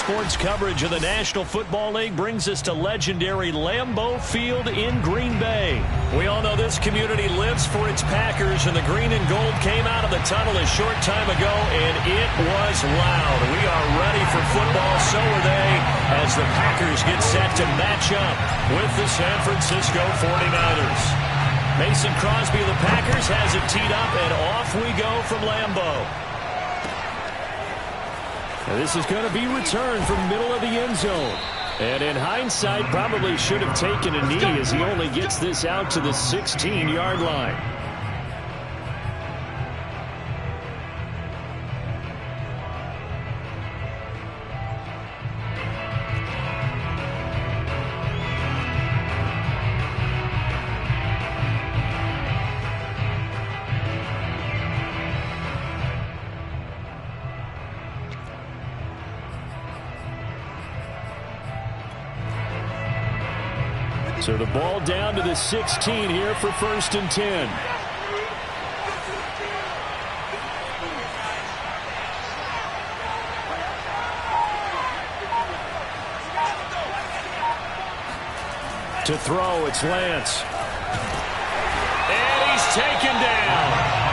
sports coverage of the National Football League brings us to legendary Lambeau Field in Green Bay. We all know this community lives for its Packers, and the green and gold came out of the tunnel a short time ago, and it was loud. We are ready for football, so are they, as the Packers get set to match up with the San Francisco 49ers. Mason Crosby of the Packers has it teed up, and off we go from Lambeau. This is going to be returned from middle of the end zone. And in hindsight, probably should have taken a knee as he only gets this out to the 16-yard line. So the ball down to the 16 here for 1st and 10. To throw, it's Lance. And he's taken down.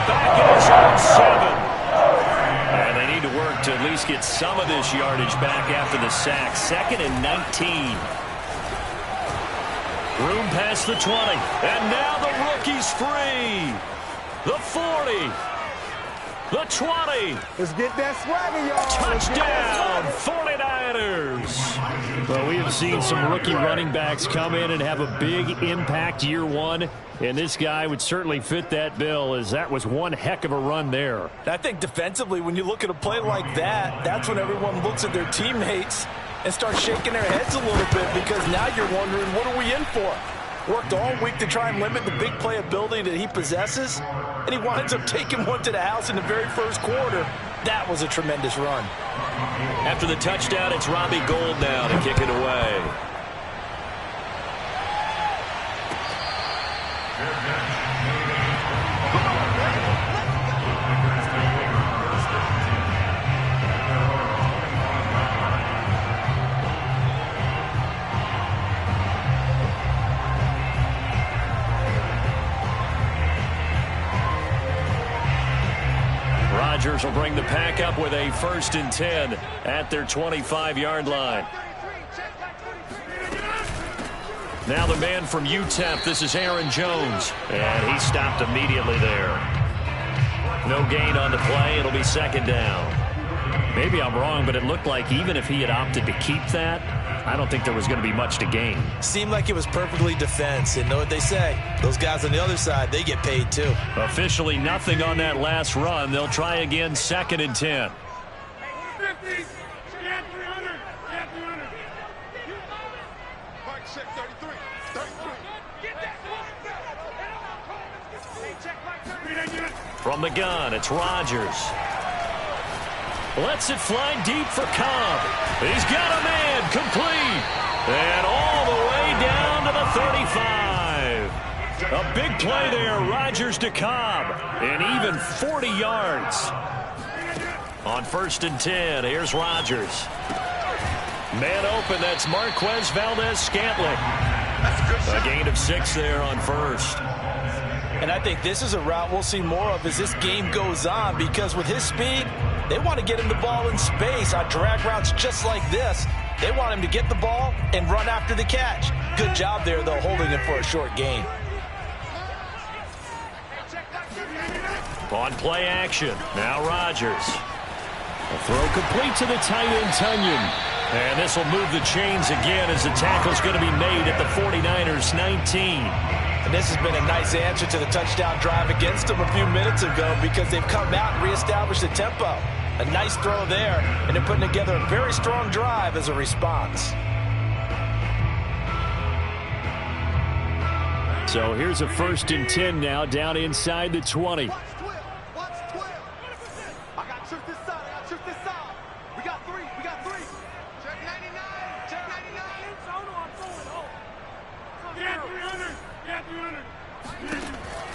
Back at his own 7. And they need to work to at least get some of this yardage back after the sack. 2nd and 19. Room past the 20. And now the rookie's free. The 40. The 20. Let's get that swagger, y'all. Touchdown, 49ers. Well, we have seen some rookie running backs come in and have a big impact year one. And this guy would certainly fit that bill, as that was one heck of a run there. I think defensively, when you look at a play like that, that's when everyone looks at their teammates and start shaking their heads a little bit, because now you're wondering, what are we in for? Worked all week to try and limit the big play ability that he possesses, and he winds up taking one to the house in the very first quarter. That was a tremendous run. After the touchdown, it's Robbie Gould now to kick it away. Rodgers will bring the pack up with a 1st and 10 at their 25-yard line. Now the man from UTEP, this is Aaron Jones. And he stopped immediately there. No gain on the play. It'll be 2nd down. Maybe I'm wrong, but it looked like even if he had opted to keep that, I don't think there was going to be much to gain. Seemed like it was perfectly defense. And know what they say? Those guys on the other side, they get paid too. Officially nothing on that last run. They'll try again, 2nd and 10. From the gun, it's Rodgers. Lets it fly deep for Cobb. He's got a man, complete. And all the way down to the 35. A big play there, Rodgers to Cobb. And even 40 yards. On 1st and 10, here's Rodgers. Man open, that's Marquez Valdez-Scantling. A gain of 6 there on 1st. And I think this is a route we'll see more of as this game goes on, because with his speed, they want to get him the ball in space on drag routes just like this. They want him to get the ball and run after the catch. Good job there, though, holding him for a short gain. On play action, now Rodgers. A throw complete to the tight end, Tunyon. And this will move the chains again as the tackle's going to be made at the 49ers 19. And this has been a nice answer to the touchdown drive against them a few minutes ago, because they've come out and reestablished the tempo. A nice throw there, and they're putting together a very strong drive as a response. So here's a 1st and 10 now, down inside the 20.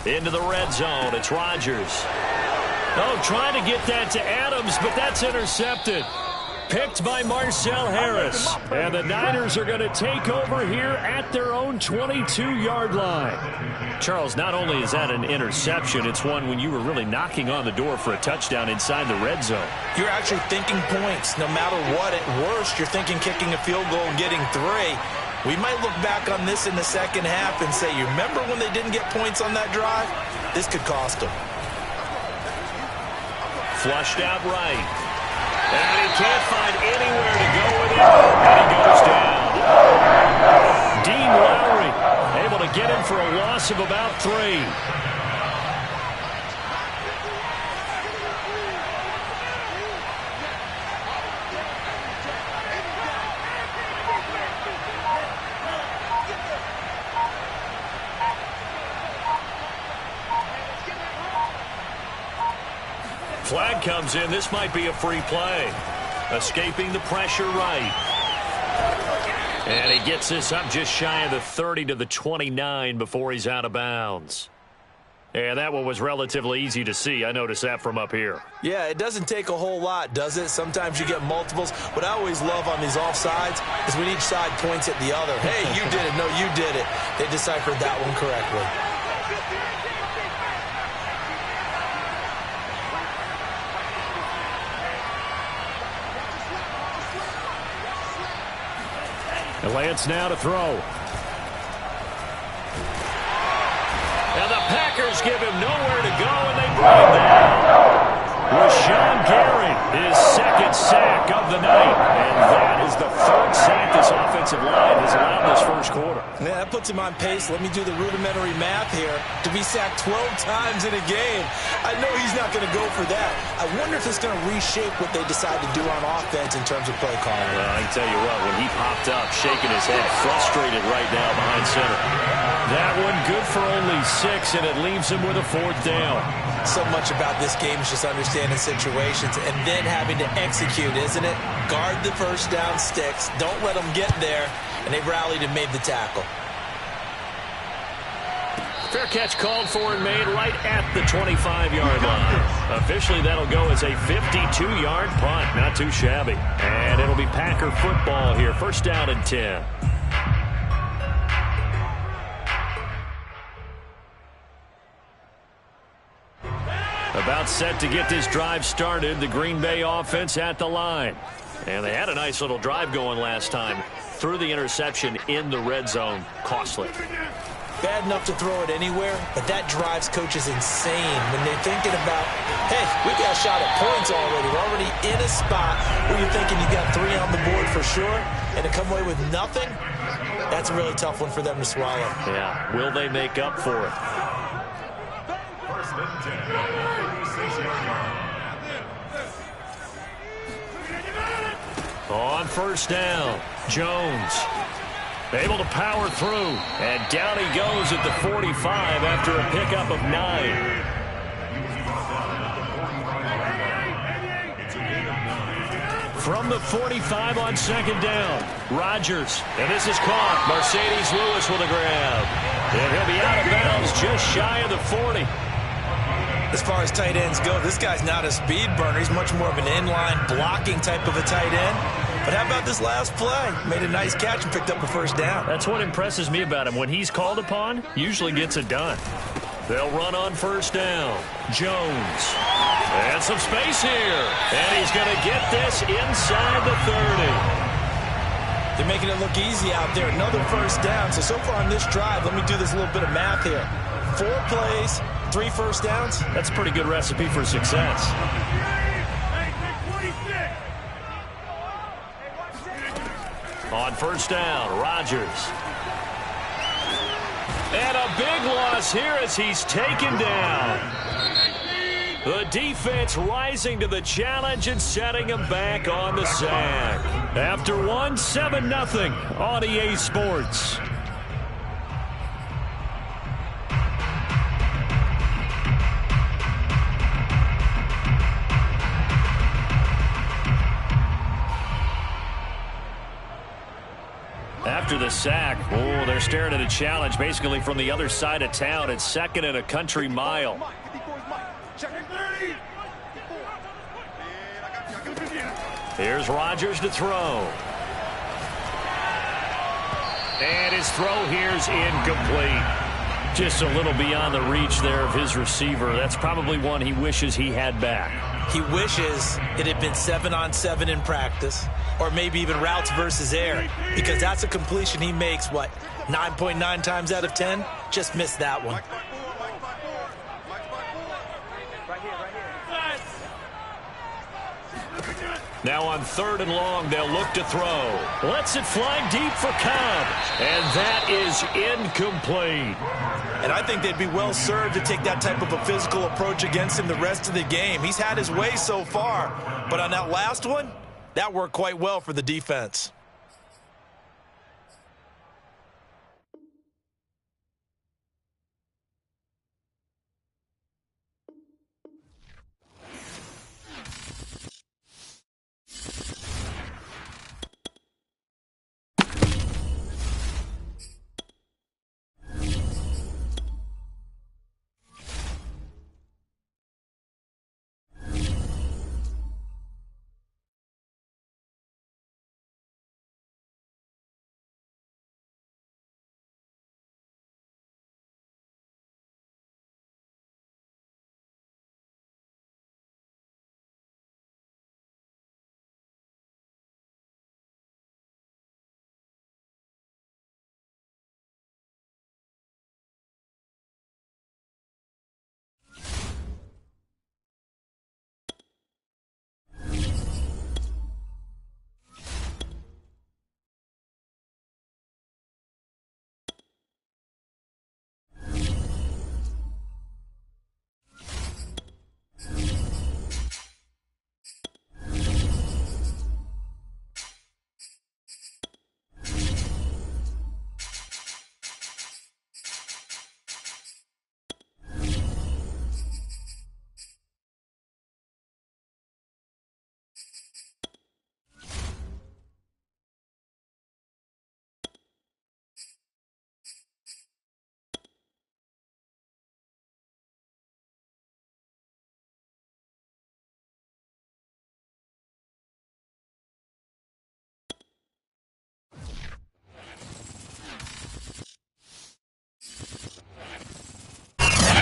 Into the red zone, it's Rodgers. Oh, trying to get that to Adams, but that's intercepted. Picked by Marcel Harris. And the Niners are going to take over here at their own 22-yard line. Charles, not only is that an interception, it's one when you were really knocking on the door for a touchdown inside the red zone. You're actually thinking points. No matter what, at worst, you're thinking kicking a field goal and getting 3. We might look back on this in the second half and say, you remember when they didn't get points on that drive? This could cost them. Flushed out right. And he can't find anywhere to go with it. And he goes down. Dean Lowry able to get him for a loss of about 3. Flag comes in. This might be a free play. Escaping the pressure right. And he gets this up just shy of the 30 to the 29 before he's out of bounds. And that one was relatively easy to see. I noticed that from up here. Yeah, it doesn't take a whole lot, does it? Sometimes you get multiples. What I always love on these offsides is when each side points at the other. Hey, you did it. No, you did it. They deciphered that one correctly. And Lance now to throw. And the Packers give him nowhere to go, and they bring him down. Rashawn Gary, his second sack of the night. And that is the 3rd sack this offensive line has allowed this first quarter. Yeah, that puts him on pace. Let me do the rudimentary math here. To be sacked 12 times in a game, I know he's not going to go for that. I wonder if it's going to reshape what they decide to do on offense in terms of play calling. Well, I can tell you what, when he popped up, shaking his head, frustrated right now behind center. That one good for only 6, and it leaves him with a 4th down. So much about this game is just understanding situations and then having to execute, isn't it? Guard the first down sticks. Don't let them get there. And they rallied and made the tackle. Fair catch called for and made right at the 25-yard line. Officially, that'll go as a 52-yard punt. Not too shabby. And it'll be Packer football here. First down and 10. About set to get this drive started. The Green Bay offense at the line. And they had a nice little drive going last time. Threw the interception in the red zone. Costly. Bad enough to throw it anywhere, but that drives coaches insane when they're thinking about, hey, we got a shot at points already. We're already in a spot where you're thinking you got 3 on the board for sure, and to come away with nothing, that's a really tough one for them to swallow. Yeah, will they make up for it? On first down, Jones able to power through, and down he goes at the 45 after a pickup of 9. From the 45 on second down, Rodgers, and this is caught. Mercedes Lewis with a grab, and he'll be out of bounds just shy of the 40. As far as tight ends go, this guy's not a speed burner. He's much more of an inline blocking type of a tight end. But how about this last play? Made a nice catch and picked up a first down. That's what impresses me about him. When he's called upon, usually gets it done. They'll run on first down. Jones. And some space here. And he's going to get this inside the 30. They're making it look easy out there. Another first down. So far on this drive, let me do this little bit of math here. 4 plays, 3 first downs. That's a pretty good recipe for success. On first down, Rodgers. And a big loss here as he's taken down. The defense rising to the challenge and setting him back on the sack. After one, 7-0 on EA Sports. After the sack, oh, they're staring at a challenge basically from the other side of town. It's 2nd and a country mile. Here's Rodgers to throw. And his throw here's incomplete. Just a little beyond the reach there of his receiver. That's probably one he wishes he had back. He wishes it had been 7-on-7 in practice, or maybe even routes versus air, because that's a completion he makes, 9.9 times out of 10? Just missed that one. Now on 3rd and long, they'll look to throw. Lets it fly deep for Cobb. And that is incomplete. And I think they'd be well served to take that type of a physical approach against him the rest of the game. He's had his way so far. But on that last one, that worked quite well for the defense.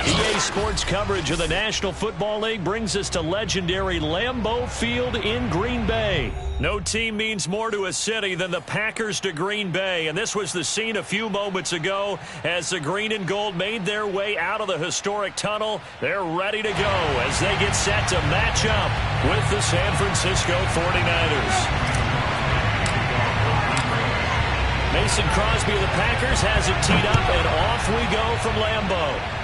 EA Sports coverage of the National Football League brings us to legendary Lambeau Field in Green Bay. No team means more to a city than the Packers to Green Bay, and this was the scene a few moments ago as the green and gold made their way out of the historic tunnel. They're ready to go as they get set to match up with the San Francisco 49ers. Mason Crosby of the Packers has it teed up, and off we go from Lambeau.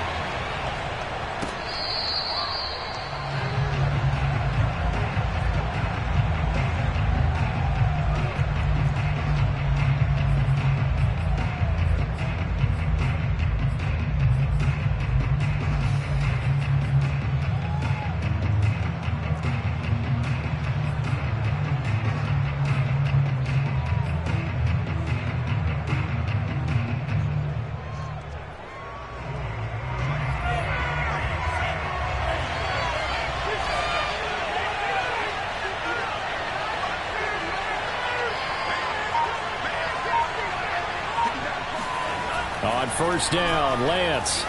On first down, Lance.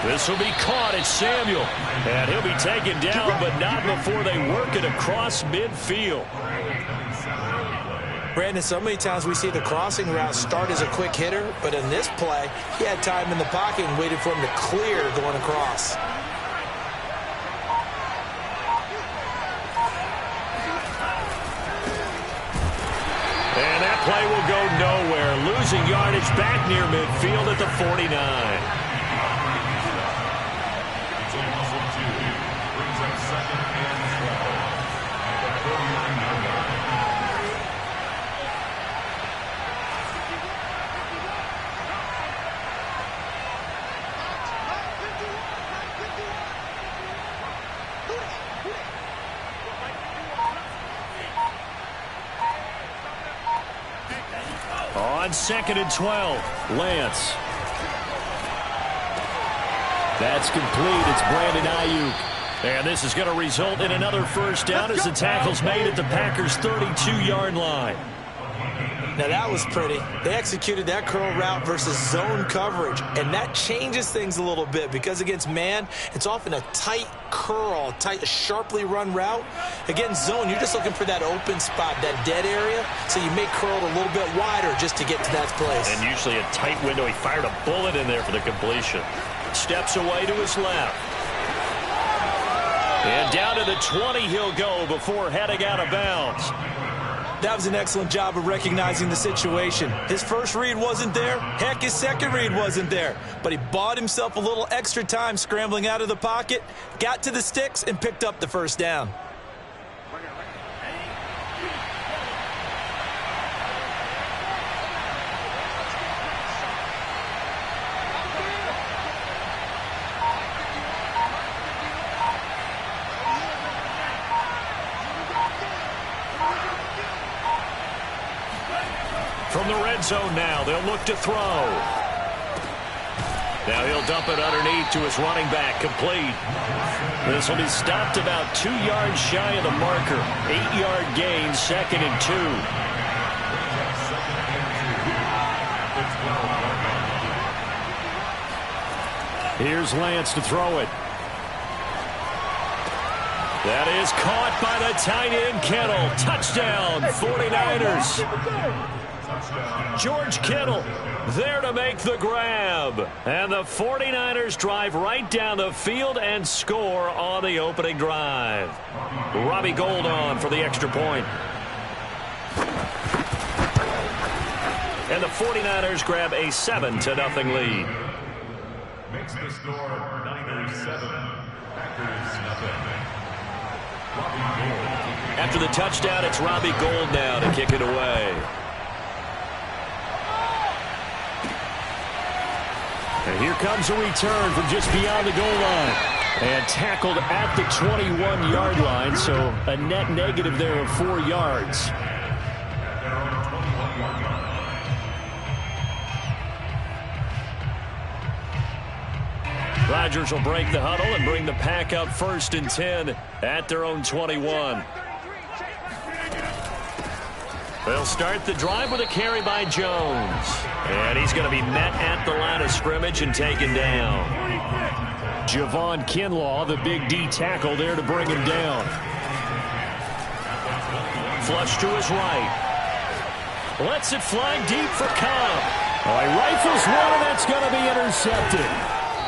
This will be caught. It's Samuel. And he'll be taken down, but not before they work it across midfield. Brandon, so many times we see the crossing route start as a quick hitter, but in this play, he had time in the pocket and waited for him to clear going across. And that play will go nowhere. Losing yardage back near midfield at the 49. On 2nd and 12, Lance. That's complete. It's Brandon Ayuk. And this is going to result in another first down as the tackle's made at the Packers' 32-yard line. Now that was pretty. They executed that curl route versus zone coverage, and that changes things a little bit because against man, it's often a tight curl, tight, sharply run route. Against zone, you're just looking for that open spot, that dead area, so you may curl it a little bit wider just to get to that place. And usually a tight window. He fired a bullet in there for the completion. Steps away to his left. And down to the 20 he'll go before heading out of bounds. That was an excellent job of recognizing the situation. His first read wasn't there. Heck, his second read wasn't there. But he bought himself a little extra time scrambling out of the pocket, got to the sticks, and picked up the first down. From the red zone now, they'll look to throw. Now he'll dump it underneath to his running back, complete. This will be stopped about 2 yards shy of the marker. 8-yard gain, 2nd and 2. Here's Lance to throw it. That is caught by the tight end, Kittle. Touchdown, 49ers. George Kittle there to make the grab. And the 49ers drive right down the field and score on the opening drive. Robbie Gould on for the extra point. And the 49ers grab a 7-0 lead. Makes the score Niners 7, Packers 0. After the touchdown, it's Robbie Gould now to kick it away. And here comes a return from just beyond the goal line. And tackled at the 21-yard line, so a net negative there of 4 yards. Rodgers will break the huddle and bring the Pack up 1st and 10 at their own 21. They'll start the drive with a carry by Jones. And he's going to be met at the line of scrimmage and taken down. Javon Kinlaw, the big D tackle, there to bring him down. Flush to his right. Lets it fly deep for Cobb. Oh, he rifles one, and that's going to be intercepted.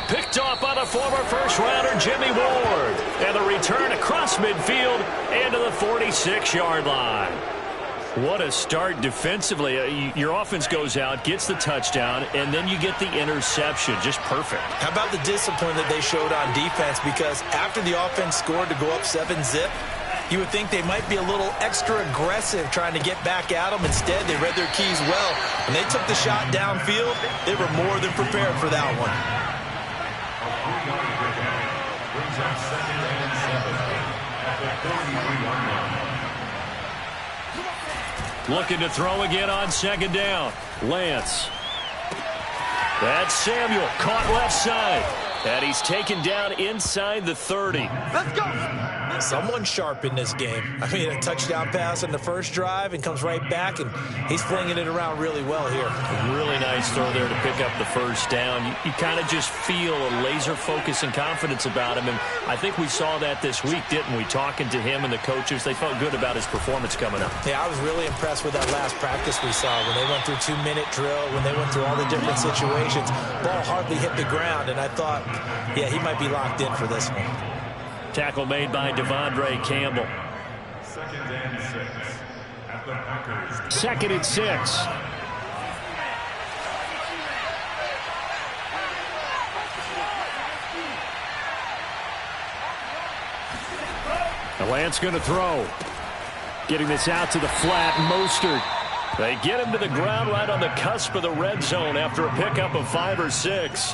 Picked off by the former first-rounder Jimmy Ward. And the return across midfield into the 46-yard line. What a start defensively. Your offense goes out, gets the touchdown, and then you get the interception. Just perfect. How about the discipline that they showed on defense? Because after the offense scored to go up 7-zip, you would think they might be a little extra aggressive trying to get back at them. Instead, they read their keys well. When they took the shot downfield, they were more than prepared for that one. Brings up 2nd and 7 at the 33-yard line. Looking to throw again on 2nd down. Lance. That's Samuel. Caught left side. And he's taken down inside the 30. Let's go. Someone sharp in this game. I mean, a touchdown pass on the first drive and comes right back, and he's flinging it around really well here. Really nice throw there to pick up the first down. You kind of just feel a laser focus and confidence about him, and I think we saw that this week, didn't we? Talking to him and the coaches, they felt good about his performance coming up. Yeah, I was really impressed with that last practice we saw when they went through 2-minute drill, when they went through all the different situations. Ball hardly hit the ground, and I thought, yeah, he might be locked in for this one. Tackle made by Devondre Campbell. 2nd and 6 at the Packers. 2nd and 6. Lance going to throw. Getting this out to the flat. Mostert. They get him to the ground right on the cusp of the red zone after a pickup of 5 or 6.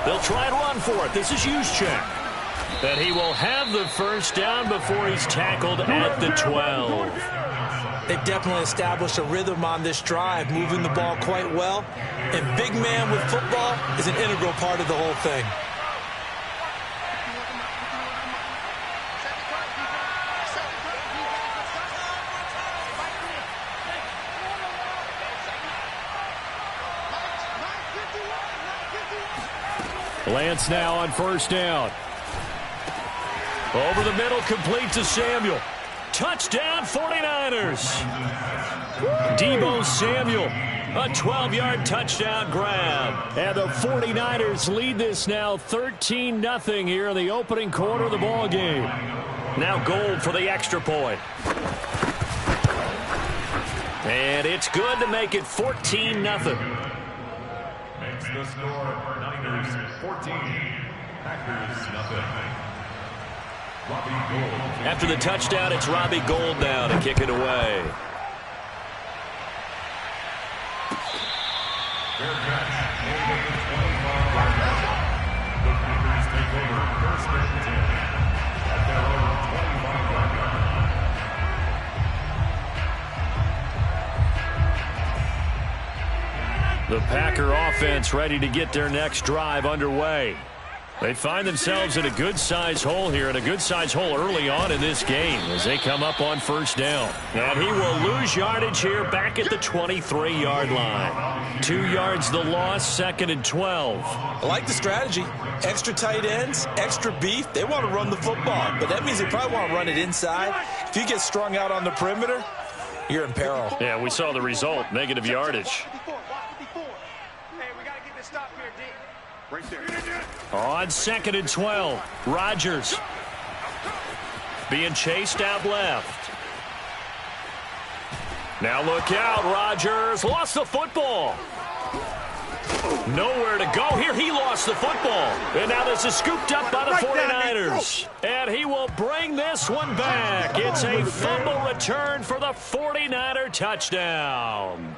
They'll try and run for it. This is Juszczyk. That he will have the first down before he's tackled at the 12. They definitely established a rhythm on this drive, moving the ball quite well. And big man with football is an integral part of the whole thing. Lance now on first down. Over the middle, complete to Samuel. Touchdown, 49ers. Deebo Samuel, a 12-yard touchdown grab. And the 49ers lead this now 13-0 here in the opening quarter of the ball game. Now Gold for the extra point. And it's good to make it 14-0. Makes the score Niners 14, Packers nothing. Robbie Gould. After the touchdown, it's Robbie Gould now to kick it away. Fair catch. Over the 25-yard line. The Packers take over first and 10 at their own 25-yard line. The Packer offense ready to get their next drive underway. They find themselves in a good-sized hole here, and a good-sized hole early on in this game as they come up on first down. And he will lose yardage here back at the 23-yard line. 2 yards the loss, second and 12. I like the strategy. Extra tight ends, extra beef. They want to run the football, but that means they probably want to run it inside. If you get strung out on the perimeter, you're in peril. Yeah, we saw the result, negative yardage. Right there. On second and 12, Rodgers being chased out left. Now look out, Rodgers lost the football. Nowhere to go here. He lost the football. And now this is scooped up by the 49ers. And he will bring this one back. It's a fumble return for the 49er touchdown.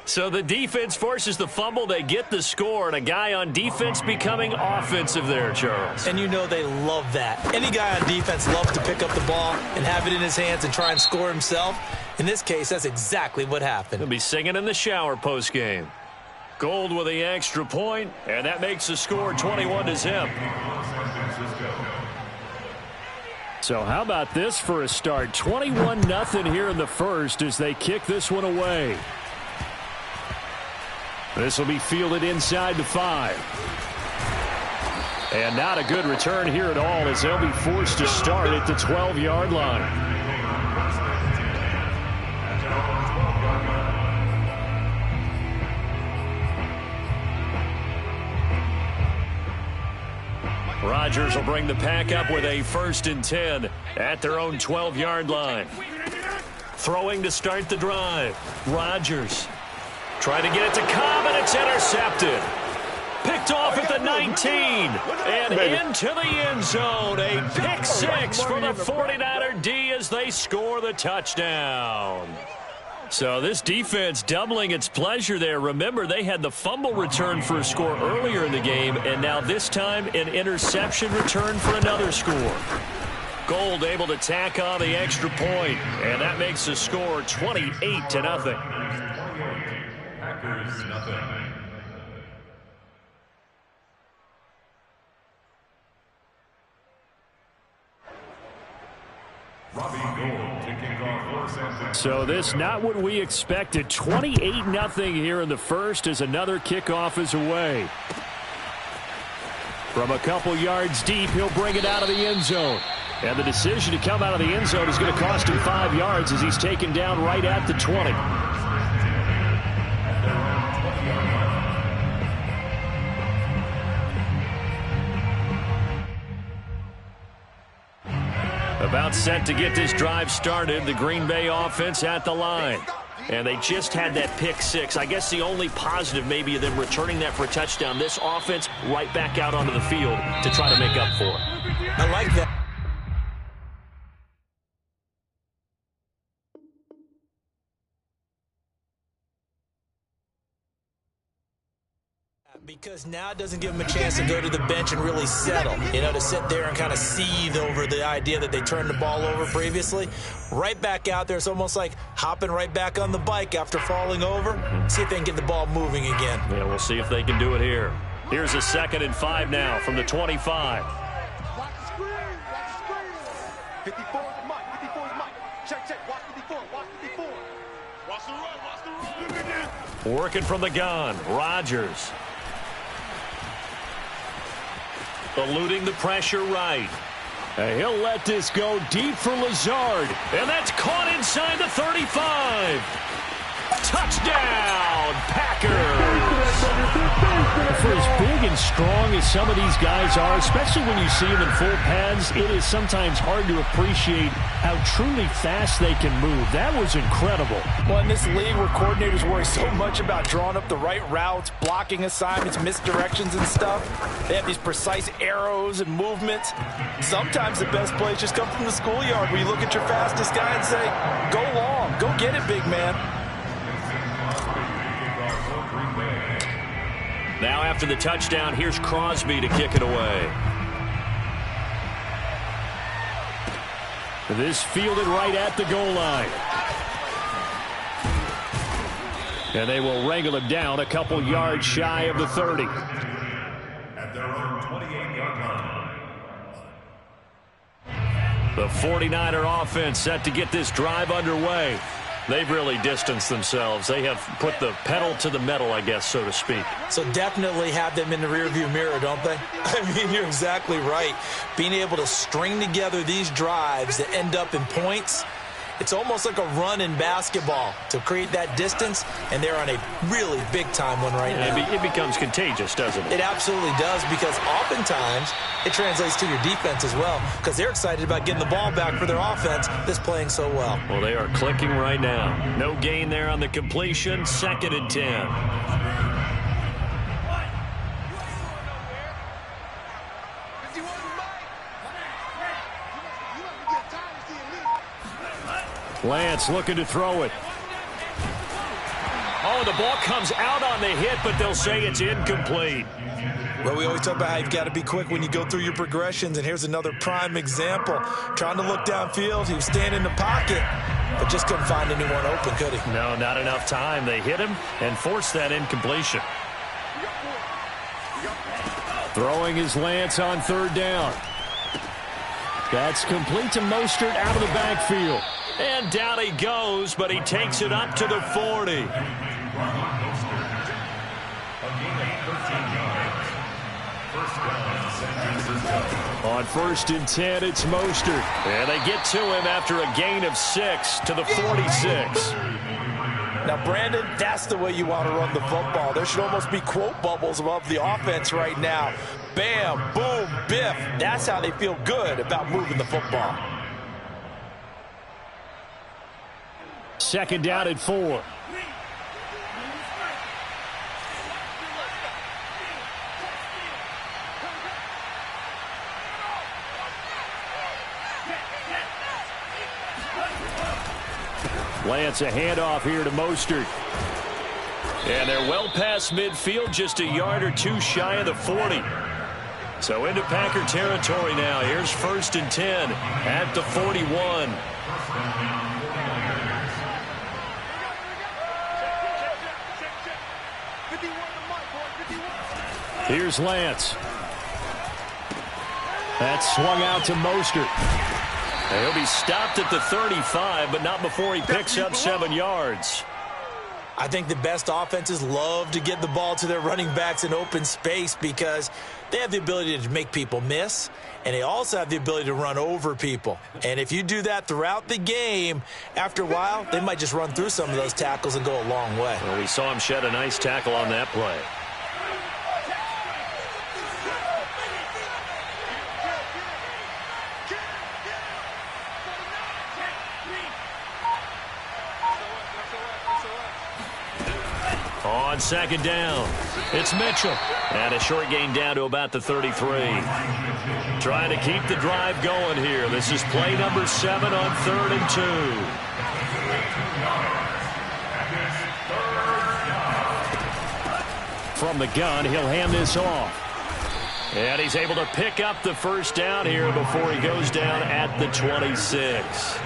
So the defense forces the fumble. They get the score, and a guy on defense becoming offensive there, Charles. And you know they love that. Any guy on defense loves to pick up the ball and have it in his hands and try and score himself. In this case, that's exactly what happened. He'll be singing in the shower postgame. Gold with the extra point, and that makes the score 21-0. So how about this for a start? 21-0 here in the first as they kick this one away. This will be fielded inside the 5. And not a good return here at all as they'll be forced to start at the 12-yard line. Rodgers will bring the pack up with a 1st and 10 at their own 12-yard line. Throwing to start the drive. Rodgers trying to get it to Cobb, and it's intercepted. Picked off at the 19 and into the end zone. A pick 6 for the 49er D as they score the touchdown. So this defense doubling its pleasure there. Remember, they had the fumble return for a score earlier in the game, and now this time an interception return for another score. Gold able to tack on the extra point, and that makes the score 28-0. Packers nothing. Robbie Gould to kick off first and 10. So this not what we expected. 28-0 here in the first as another kickoff is away. From a couple yards deep, he'll bring it out of the end zone. And the decision to come out of the end zone is going to cost him 5 yards as he's taken down right at the 20. About set to get this drive started, the Green Bay offense at the line. And they just had that pick 6. I guess the only positive maybe of them returning that for a touchdown. This offense right back out onto the field to try to make up for it. I like that. Because now it doesn't give them a chance to go to the bench and really settle, to sit there and kind of seethe over the idea that they turned the ball over previously. Right back out there, it's almost like hopping right back on the bike after falling over. See if they can get the ball moving again. Yeah, we'll see if they can do it here. Here's a 2nd and 5 now from the 25. Watch the screen. 54 is Mike. 54 is Mike. Check. Watch 54. Watch 54. Watch the run. Working from the gun. Rodgers. Eluding the pressure right. And he'll let this go deep for Lazard. And that's caught inside the 35. Touchdown, Packers. For as big and strong as some of these guys are, especially when you see them in full pads, it is sometimes hard to appreciate how truly fast they can move. That was incredible. Well, in this league where coordinators worry so much about drawing up the right routes, blocking assignments, misdirections and stuff, they have these precise arrows and movements. Sometimes the best plays just come from the schoolyard where you look at your fastest guy and say, go long, go get it, big man. Now after the touchdown, here's Crosby to kick it away. This fielded right at the goal line. And they will wrangle him down a couple yards shy of the 30. At their own 28-yard line. The 49er offense set to get this drive underway. They've really distanced themselves. They have put the pedal to the metal, I guess, so to speak. So definitely have them in the rearview mirror, don't they? I mean, you're exactly right. Being able to string together these drives that end up in points, it's almost like a run in basketball to create that distance, and they're on a really big-time one right now. It becomes contagious, doesn't it? It absolutely does, because oftentimes it translates to your defense as well, because they're excited about getting the ball back for their offense that's playing so well. Well, they are clicking right now. No gain there on the completion. 2nd and 10. Lance looking to throw it. Oh, the ball comes out on the hit, but they'll say it's incomplete. Well, we always talk about how you've got to be quick when you go through your progressions, and here's another prime example. Trying to look downfield, he was standing in the pocket, but just couldn't find anyone open, could he? No, not enough time. They hit him and forced that incompletion. Throwing is Lance on 3rd down. That's complete to Mostert out of the backfield. And down he goes, but he takes it up to the 40. On 1st and 10, it's Mostert. And they get to him after a gain of 6 to the 46. Now, Brandon, that's the way you want to run the football. There should almost be quote bubbles above the offense right now. Bam, boom, biff. That's how they feel good about moving the football. 2nd down and 4. Lance a handoff here to Mostert. And they're well past midfield, just a yard or two shy of the 40. So into Packer territory now. Here's 1st and 10 at the 41. Here's Lance. That's swung out to Mostert. He'll be stopped at the 35, but not before he picks up 7 yards. I think the best offenses love to get the ball to their running backs in open space because they have the ability to make people miss, and they also have the ability to run over people. And if you do that throughout the game, after a while, they might just run through some of those tackles and go a long way. Well, we saw him shed a nice tackle on that play. On 2nd down, it's Mitchell. And a short gain down to about the 33. Trying to keep the drive going here. This is play number 7 on 3rd and 2. From the gun, he'll hand this off. And he's able to pick up the first down here before he goes down at the 26.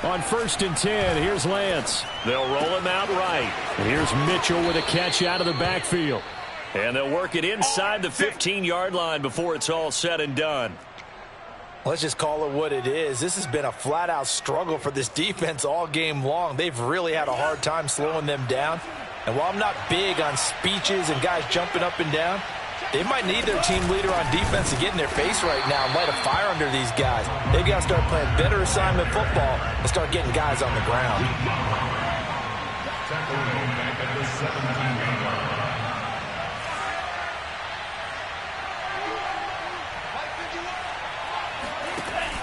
On 1st and 10, here's Lance. They'll roll him out right. And here's Mitchell with a catch out of the backfield. And they'll work it inside the 15-yard line before it's all said and done. Let's just call it what it is. This has been a flat-out struggle for this defense all game long. They've really had a hard time slowing them down. And while I'm not big on speeches and guys jumping up and down, they might need their team leader on defense to get in their face right now and light a fire under these guys. They've got to start playing better assignment football and start getting guys on the ground.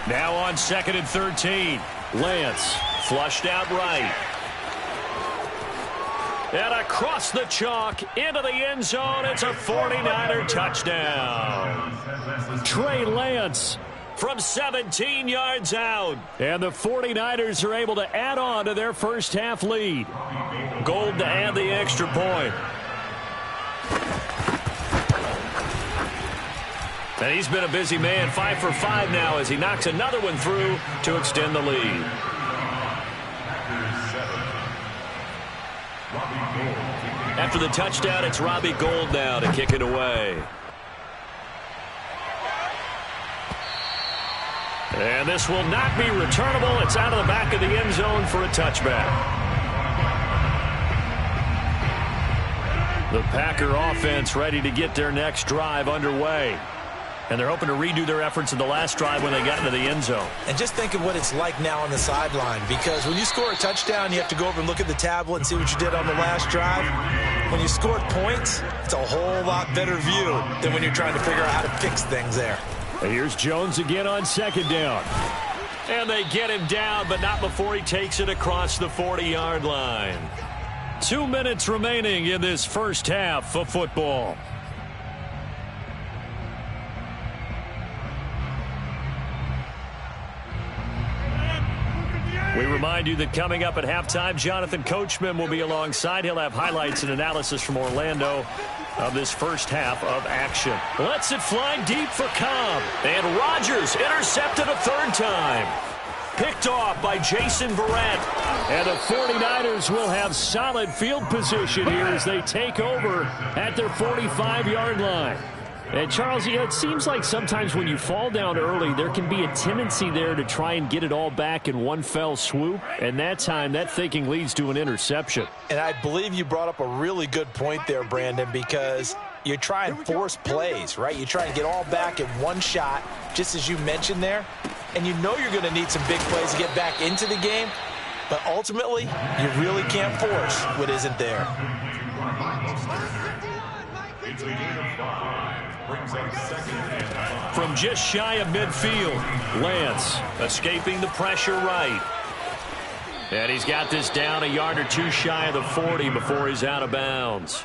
Now on 2nd and 13. Lance flushed out right. And across the chalk into the end zone. It's a 49er touchdown. Trey Lance from 17 yards out. And the 49ers are able to add on to their first half lead. Gold to add the extra point. And he's been a busy man, 5 for 5 now as he knocks another one through to extend the lead. After the touchdown, it's Robbie Gould now to kick it away. And this will not be returnable. It's out of the back of the end zone for a touchback. The Packer offense ready to get their next drive underway. And they're hoping to redo their efforts in the last drive when they got into the end zone. And just think of what it's like now on the sideline, because when you score a touchdown, you have to go over and look at the tablet and see what you did on the last drive. When you scored points, it's a whole lot better view than when you're trying to figure out how to fix things there. And here's Jones again on 2nd down. And they get him down, but not before he takes it across the 40-yard line. 2 minutes remaining in this first half of football. We remind you that coming up at halftime, Jonathan Coachman will be alongside. He'll have highlights and analysis from Orlando of this first half of action. Lets it fly deep for Cobb. And Rodgers intercepted a 3rd time. Picked off by Jason Verrett. And the 49ers will have solid field position here as they take over at their 45-yard line. And, Charles, it seems like sometimes when you fall down early, there can be a tendency there to try and get it all back in one fell swoop. And that time, that thinking leads to an interception. And I believe you brought up a really good point there, Brandon, because you try and force plays, right? You try and get all back in one shot, just as you mentioned there. And you know you're going to need some big plays to get back into the game. But ultimately, you really can't force what isn't there. It's a gain of 5. Brings up 2nd and 5. From just shy of midfield, Lance escaping the pressure right. And he's got this down a yard or two shy of the 40 before he's out of bounds.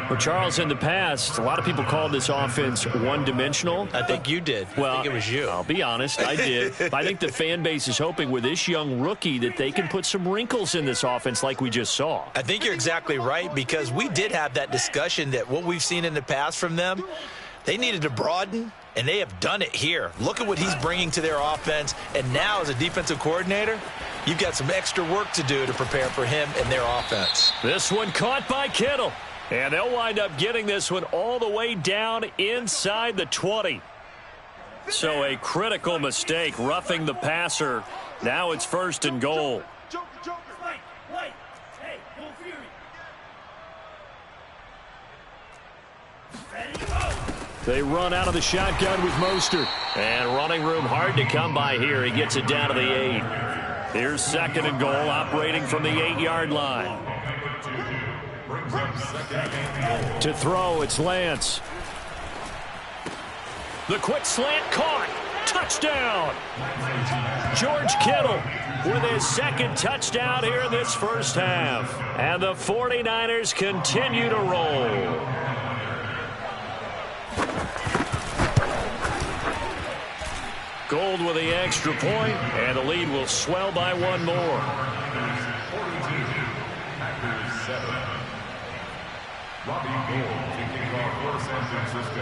Well, Charles, in the past, a lot of people called this offense one-dimensional. I think you did. Well, I think it was you. I'll be honest, I did. I think the fan base is hoping with this young rookie that they can put some wrinkles in this offense like we just saw. I think you're exactly right, because we did have that discussion that what we've seen in the past from them, they needed to broaden, and they have done it here. Look at what he's bringing to their offense, and now as a defensive coordinator, you've got some extra work to do to prepare for him and their offense. This one caught by Kittle. And they'll wind up getting this one all the way down inside the 20. So a critical mistake, roughing the passer. Now it's 1st and goal. They run out of the shotgun with Mostert. And running room hard to come by here. He gets it down to the 8. Here's 2nd and goal, operating from the 8-yard line. To throw, it's Lance. The quick slant caught. Touchdown. George Kittle with his 2nd touchdown here in this first half. And the 49ers continue to roll. Gold with the extra point, and the lead will swell by one more.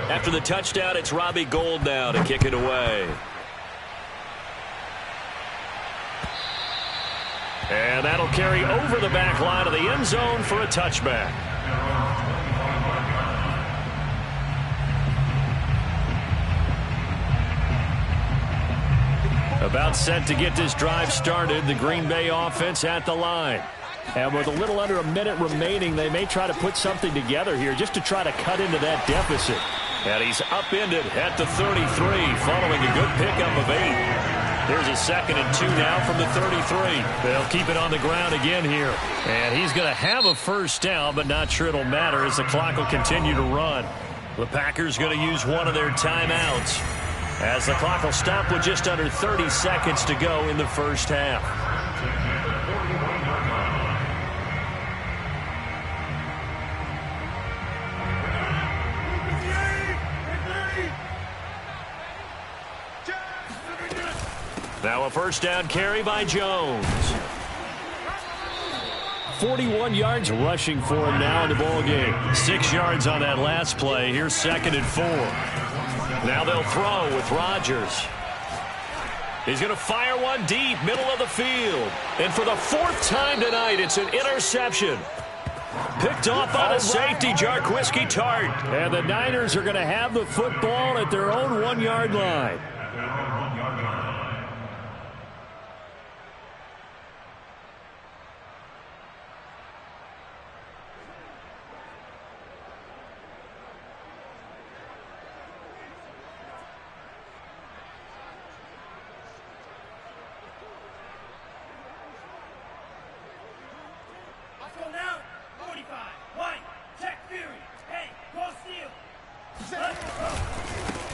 After the touchdown, it's Robbie Gould now to kick it away. And that'll carry over the back line of the end zone for a touchback. About set to get this drive started, the Green Bay offense at the line. And with a little under a minute remaining, they may try to put something together here just to try to cut into that deficit. And he's upended at the 33 following a good pickup of 8. Here's a 2nd and 2 now from the 33. They'll keep it on the ground again here. And he's going to have a first down, but not sure it'll matter as the clock will continue to run. The Packers going to use one of their timeouts as the clock will stop with just under 30 seconds to go in the first half. Now a first down carry by Jones. 41 yards rushing for him now in the ball game. 6 yards on that last play. Here's 2nd and 4. Now they'll throw with Rodgers. He's going to fire one deep, middle of the field. And for the 4th time tonight, it's an interception. Picked off by the safety, Jarquiski Tart. And the Niners are going to have the football at their own 1-yard line.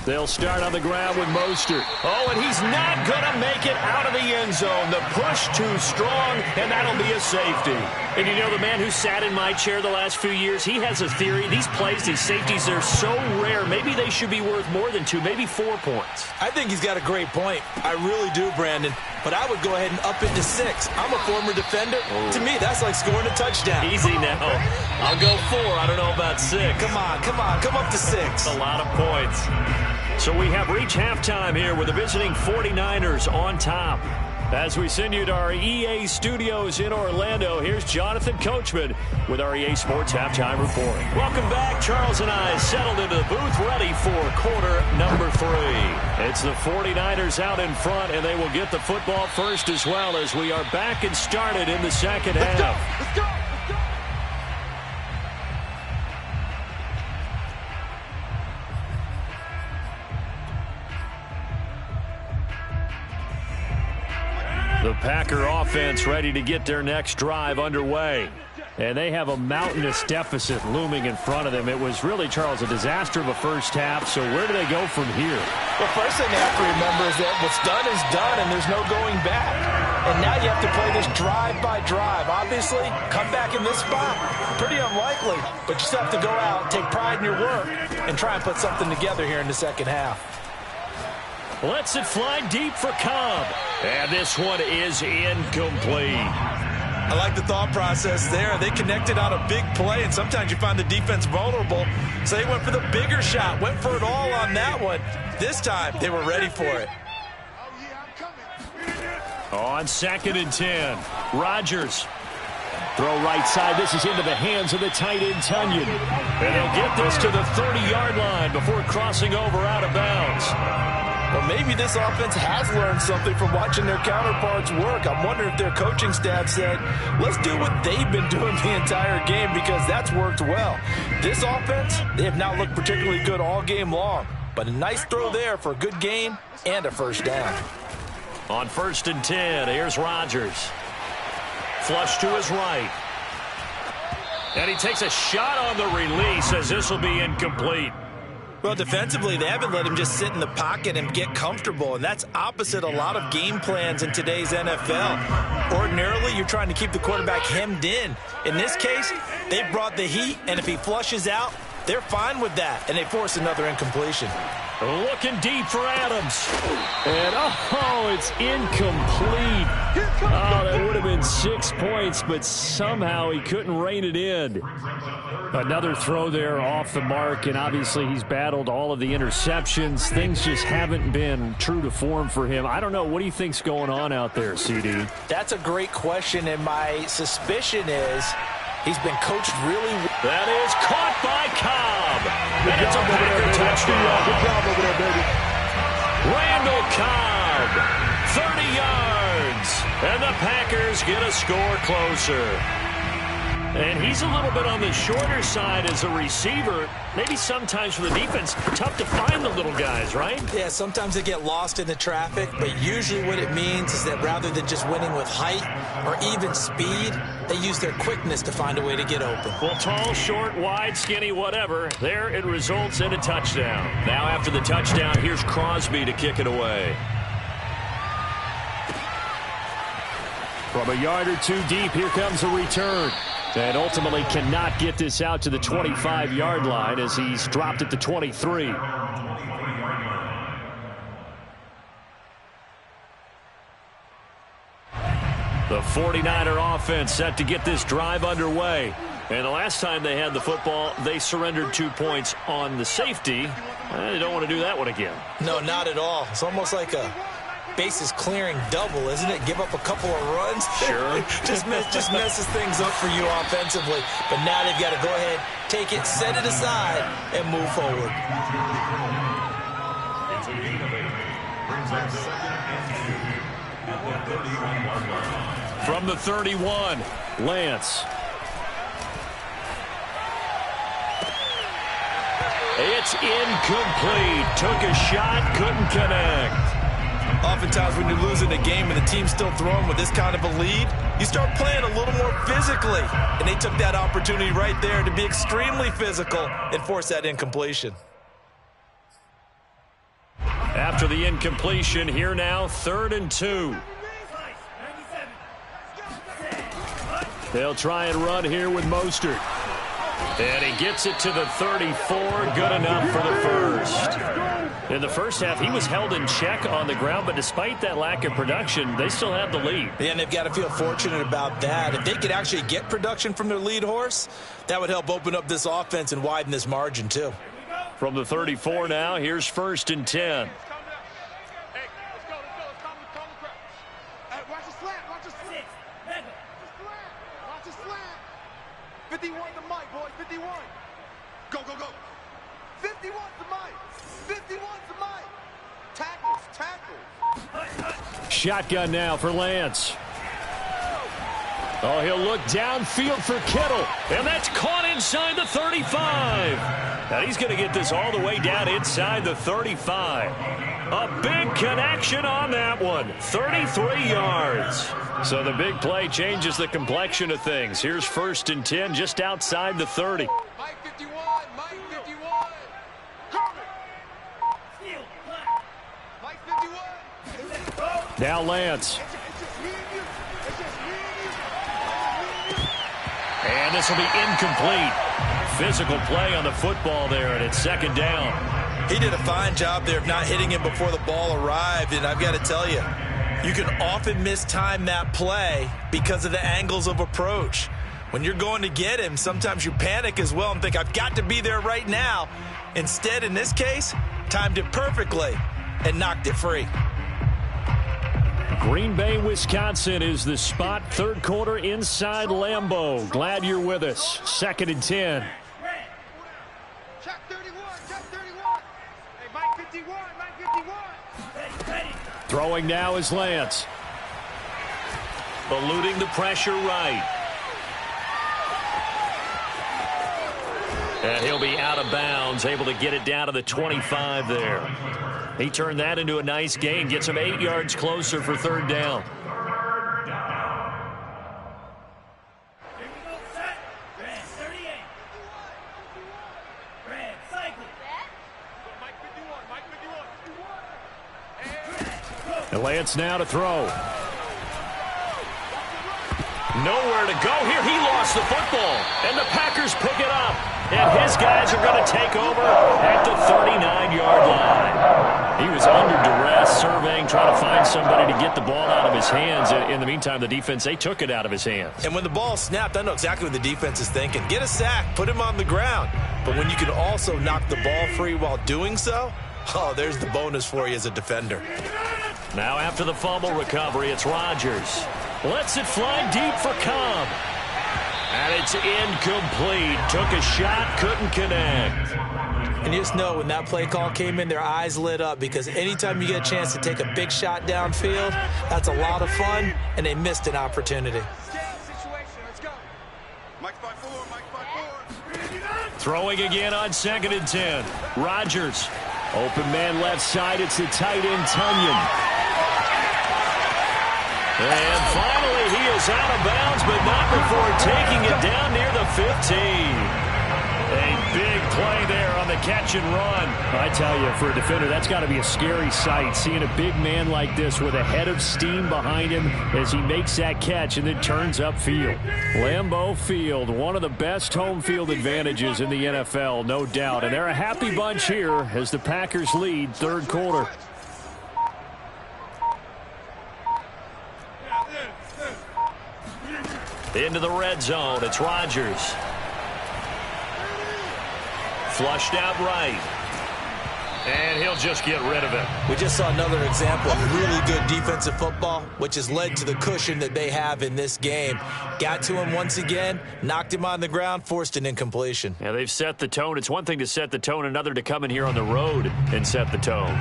They'll start on the ground with Mostert. Oh, and he's not going to make it out of the end zone. The push too strong, and that'll be a safety. And you know, the man who sat in my chair the last few years, he has a theory. These plays, these safeties, they're so rare. Maybe they should be worth more than 2, maybe 4 points. I think he's got a great point. I really do, Brandon. But I would go ahead and up it to 6. I'm a former defender. Oh. To me, that's like scoring a touchdown. Easy now. I'll go 4. I don't know about 6. Come on. Come up to 6. A lot of points. So we have reached halftime here with the visiting 49ers on top. As we send you to our EA studios in Orlando, here's Jonathan Coachman with our EA Sports Halftime Report. Welcome back. Charles and I settled into the booth ready for quarter number 3. It's the 49ers out in front, and they will get the football first as well as we are back and started in the second half. Let's go. The Packer offense ready to get their next drive underway. And they have a mountainous deficit looming in front of them. It was really, Charles, a disaster of a first half. So where do they go from here? Well, first thing they have to remember is that what's done is done, and there's no going back. And now you have to play this drive by drive. Obviously, come back in this spot, pretty unlikely. But you still have to go out, take pride in your work, and try and put something together here in the second half. Lets it fly deep for Cobb. And this one is incomplete. I like the thought process there. They connected on a big play, and sometimes you find the defense vulnerable. So they went for the bigger shot, went for it all on that one. This time, they were ready for it. On 2nd and 10, Rodgers. Throw right side. This is into the hands of the tight end, Tunyon. And they'll get this to the 30-yard line before crossing over out of bounds. Well, maybe this offense has learned something from watching their counterparts work. I'm wondering if their coaching staff said, let's do what they've been doing the entire game because that's worked well. This offense, they have not looked particularly good all game long. But a nice throw there for a good gain and a first down. On 1st and 10, here's Rodgers. Flush to his right. And he takes a shot on the release as this will be incomplete. Well, defensively, they haven't let him just sit in the pocket and get comfortable, and that's opposite a lot of game plans in today's NFL. Ordinarily, you're trying to keep the quarterback hemmed in. In this case, they brought the heat, and if he flushes out, they're fine with that, and they force another incompletion. Looking deep for Adams. And, oh, it's incomplete. Oh, that would have been 6 points, but somehow he couldn't rein it in. Another throw there off the mark, and obviously he's battled all of the interceptions. Things just haven't been true to form for him. I don't know. What do you think's going on out there, CD? That's a great question, and my suspicion is he's been coached really well. That is caught by Cobb. And it's a Packer touchdown. Good job over there, baby. Randall Cobb, 30 yards. And the Packers get a score closer. And he's a little bit on the shorter side as a receiver. Maybe sometimes for the defense, tough to find the little guys, right? Yeah, sometimes they get lost in the traffic, but usually what it means is that rather than just winning with height or even speed, they use their quickness to find a way to get open. Well, tall, short, wide, skinny, whatever. There it results in a touchdown. Now after the touchdown, here's Crosby to kick it away. From a yard or two deep, here comes a return. And ultimately cannot get this out to the 25-yard line as he's dropped at the 23. The 49er offense set to get this drive underway. And the last time they had the football, they surrendered 2 points on the safety. They don't want to do that one again. No, not at all. It's almost like a bases clearing double, isn't it? Give up a couple of runs. Sure. just messes things up for you offensively. But now they've got to go ahead, take it, set it aside, and move forward. It's a gain of 8. Brings up 2nd and 2 at the 31-yard line. From the 31, Lance. It's incomplete. Took a shot, couldn't connect. Oftentimes when you're losing a game and the team's still throwing with this kind of a lead, you start playing a little more physically. And they took that opportunity right there to be extremely physical and force that incompletion. After the incompletion, here now, 3rd and 2. They'll try and run here with Mostert. And he gets it to the 34, good enough for the first. In the first half, he was held in check on the ground, but despite that lack of production, they still have the lead. Yeah, and they've got to feel fortunate about that. If they could actually get production from their lead horse, that would help open up this offense and widen this margin too. From the 34 now, here's 1st and 10. Hey, let's go. Let's calm the crowd. Hey, watch the slant. Watch the slant. Watch the slant. 51 to Mike, boys. 51. Go, go, go. 51 to Mike. 51 to Mike. Tackles. Shotgun now for Lance. Oh, he'll look downfield for Kittle. And that's caught inside the 35. And he's going to get this all the way down inside the 35. A big connection on that one. 33 yards. So the big play changes the complexion of things. Here's 1st and 10 just outside the 30. Mike 51. Mike 51. Mike 51. Now Lance. And this will be incomplete. Physical play on the football there, and it's 2nd down. He did a fine job there of not hitting him before the ball arrived, and I've got to tell you, you can often mistime that play because of the angles of approach. When you're going to get him, sometimes you panic as well and think, I've got to be there right now. Instead, in this case, timed it perfectly and knocked it free. Green Bay, Wisconsin is the spot. 3rd quarter inside Lambeau. Glad you're with us. 2nd and 10. Check 31. Check 31. Hey, Mike 51. Mike 51. Throwing now is Lance. Eluding the pressure right. And he'll be out of bounds, able to get it down to the 25 there. He turned that into a nice gain, gets him 8 yards closer for 3rd down. And Lance now to throw. Nowhere to go here. He lost the football, and the Packers pick it up. And his guys are going to take over at the 39-yard line. He was under duress, surveying, trying to find somebody to get the ball out of his hands. In the meantime, the defense, they took it out of his hands. And when the ball snapped, I know exactly what the defense is thinking. Get a sack, put him on the ground. But when you can also knock the ball free while doing so, oh, there's the bonus for you as a defender. Now after the fumble recovery, it's Rodgers. Lets it fly deep for Cobb. And it's incomplete. Took a shot, couldn't connect. And you just know when that play call came in, their eyes lit up, because anytime you get a chance to take a big shot downfield, that's a lot of fun, and they missed an opportunity. Throwing again on 2nd and 10. Rodgers. Open man left side. It's the tight end, Tunyon. And finally, he is out of bounds, but not before taking it down near the 15. A big play there on the catch and run. I tell you, for a defender, that's got to be a scary sight, seeing a big man like this with a head of steam behind him as he makes that catch and then turns upfield. Lambeau Field, one of the best home field advantages in the NFL, no doubt. And they're a happy bunch here as the Packers lead 3rd quarter. Into the red zone, it's Rodgers. Flushed out right. And he'll just get rid of it. We just saw another example of really good defensive football, which has led to the cushion that they have in this game. Got to him once again, knocked him on the ground, forced an incompletion. Yeah, they've set the tone. It's one thing to set the tone, another to come in here on the road and set the tone.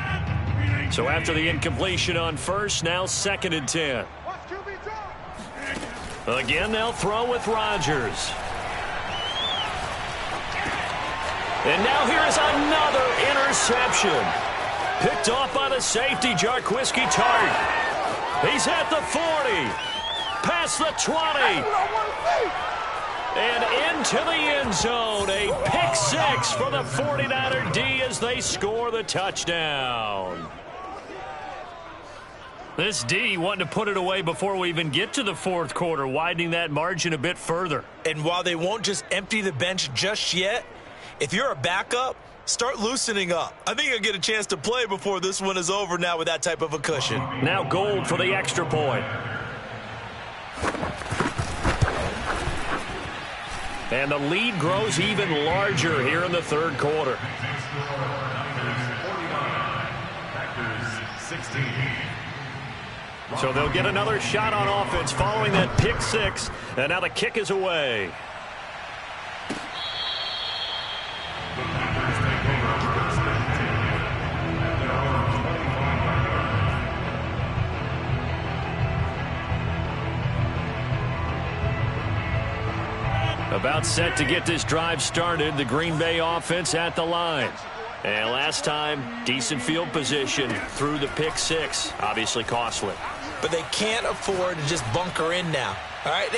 So after the incompletion on first, now 2nd and 10. Again, they'll throw with Rodgers. And now here is another interception. Picked off by the safety, Jarquiski Tart. He's at the 40. Past the 20. And into the end zone. A pick 6 for the 49er D as they score the touchdown. This D wanting to put it away before we even get to the 4th quarter, widening that margin a bit further. And while they won't just empty the bench just yet, if you're a backup, start loosening up. I think you'll get a chance to play before this one is over now with that type of a cushion. Now Gold for the extra point. And the lead grows even larger here in the 3rd quarter. Packers 16. So they'll get another shot on offense following that pick 6. And now the kick is away. About set to get this drive started. The Green Bay offense at the line. And last time, decent field position through the pick 6. Obviously costly. But they can't afford to just bunker in now. All right,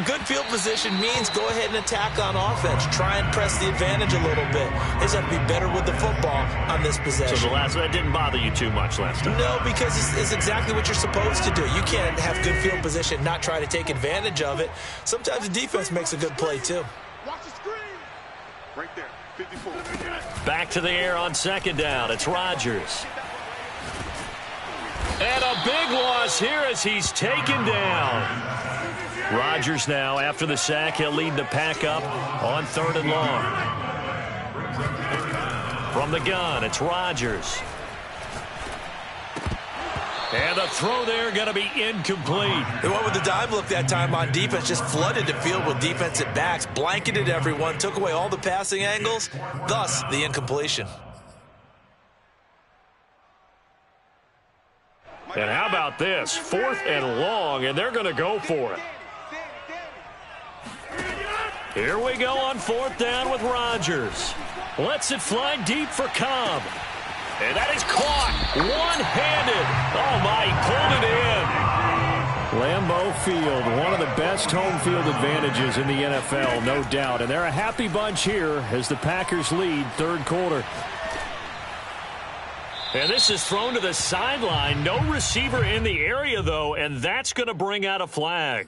good field position means go ahead and attack on offense. Try and press the advantage a little bit. They just have to be better with the football on this possession. So that didn't bother you too much last time? No, because it's exactly what you're supposed to do. You can't have good field position and not try to take advantage of it. Sometimes the defense makes a good play, too. Watch the screen. Right there, 54. Back to the air on 2nd down. It's Rodgers. And a big loss here as he's taken down. Rodgers now, after the sack, he'll lead the pack up on 3rd and long. From the gun, it's Rodgers. And the throw there going to be incomplete. They went with the dime look that time on defense, just flooded the field with defensive backs, blanketed everyone, took away all the passing angles, thus the incompletion. And how about this? 4th and long, and they're going to go for it. Here we go on 4th down with Rodgers. Lets it fly deep for Cobb. And that is caught one-handed. Oh, my, he pulled it in. Lambeau Field, one of the best home field advantages in the NFL, no doubt. And they're a happy bunch here as the Packers lead 3rd quarter. And this is thrown to the sideline. No receiver in the area, though, and that's going to bring out a flag.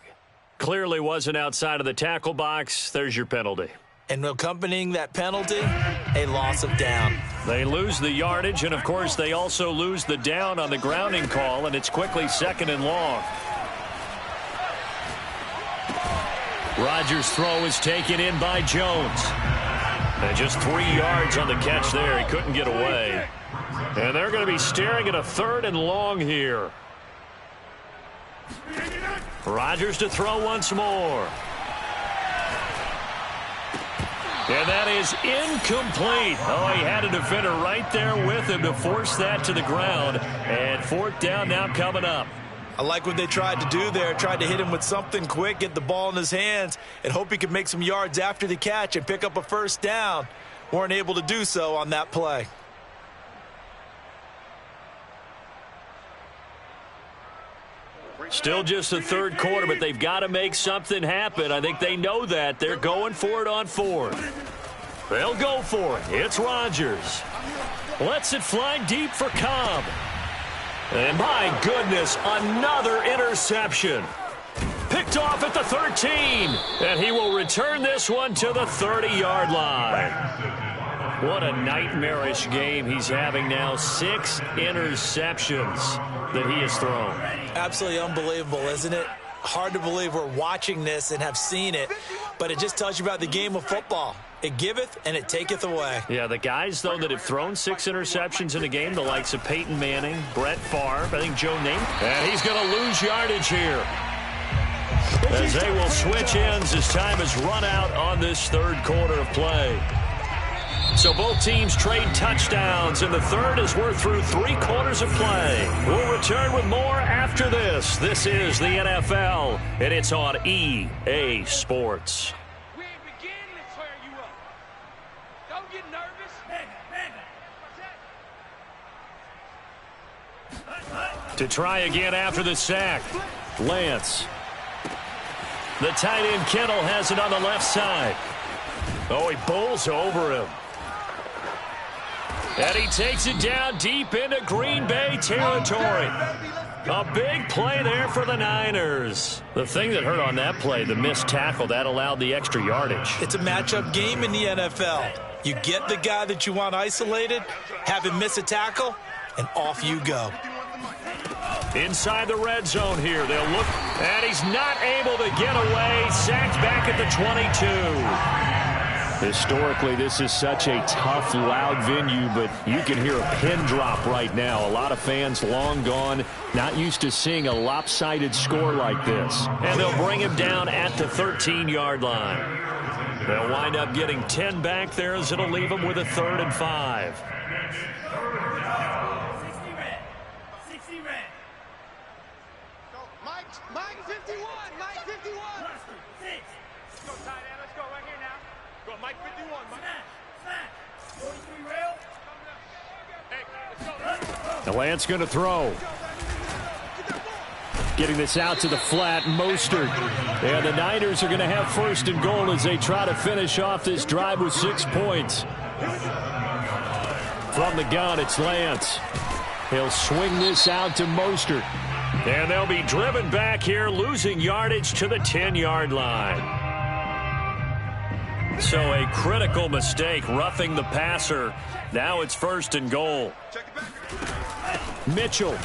clearly wasn't outside of the tackle box. There's your penalty. And accompanying that penalty, a loss of down. They lose the yardage, and, of course, they also lose the down on the grounding call, and it's quickly 2nd and long. Rodgers' throw is taken in by Jones. And just 3 yards on the catch there. He couldn't get away. And they're going to be staring at a 3rd and long here. Rodgers to throw once more. And that is incomplete. Oh, he had a defender right there with him to force that to the ground. And 4th down now coming up. I like what they tried to do there. Tried to hit him with something quick, get the ball in his hands, and hope he could make some yards after the catch and pick up a 1st down. Weren't able to do so on that play. Still just the 3rd quarter, but they've got to make something happen. I think they know that. They're going for it on 4th. They'll go for it. It's Rodgers. Lets it fly deep for Cobb. And my goodness, another interception. Picked off at the 13. And he will return this one to the 30-yard line. What a nightmarish game he's having now. 6 interceptions that he has thrown. Absolutely unbelievable, isn't it? Hard to believe we're watching this and have seen it, but it just tells you about the game of football. It giveth and it taketh away. Yeah, the guys, though, that have thrown 6 interceptions in a game, the likes of Peyton Manning, Brett Favre, I think Joe Namath. And he's going to lose yardage here, as they will switch ends as time has run out on this 3rd quarter of play. So both teams trade touchdowns, and the 3rd as we're through 3 quarters of play. We'll return with more after this. This is the NFL, and it's on EA Sports. We ain't beginning to tear you up. Don't get nervous. To try again after the sack, Lance. The tight end Kittle has it on the left side. Oh, he bowls over him. And he takes it down deep into Green Bay territory. A big play there for the Niners. The thing that hurt on that play, the missed tackle, that allowed the extra yardage. It's a matchup game in the NFL. You get the guy that you want isolated, have him miss a tackle, and off you go. Inside the red zone here, they'll look, and he's not able to get away. Sacked back at the 22. Historically, this is such a tough, loud venue, but you can hear a pin drop right now. A lot of fans long gone, not used to seeing a lopsided score like this. And they'll bring him down at the 13-yard line. They'll wind up getting 10 back there, as it'll leave them with a 3rd and 5. Mike 51. Mike 51. Let's go, tight end. Let's go right here now. Go, Mike 51. Now Lance going to throw. Getting this out to the flat, Mostert. And the Niners are going to have 1st and goal as they try to finish off this drive with 6 points. From the gun, it's Lance. He'll swing this out to Mostert. And they'll be driven back here, losing yardage to the 10-yard line. So a critical mistake, roughing the passer. Now it's 1st and goal. Mitchell.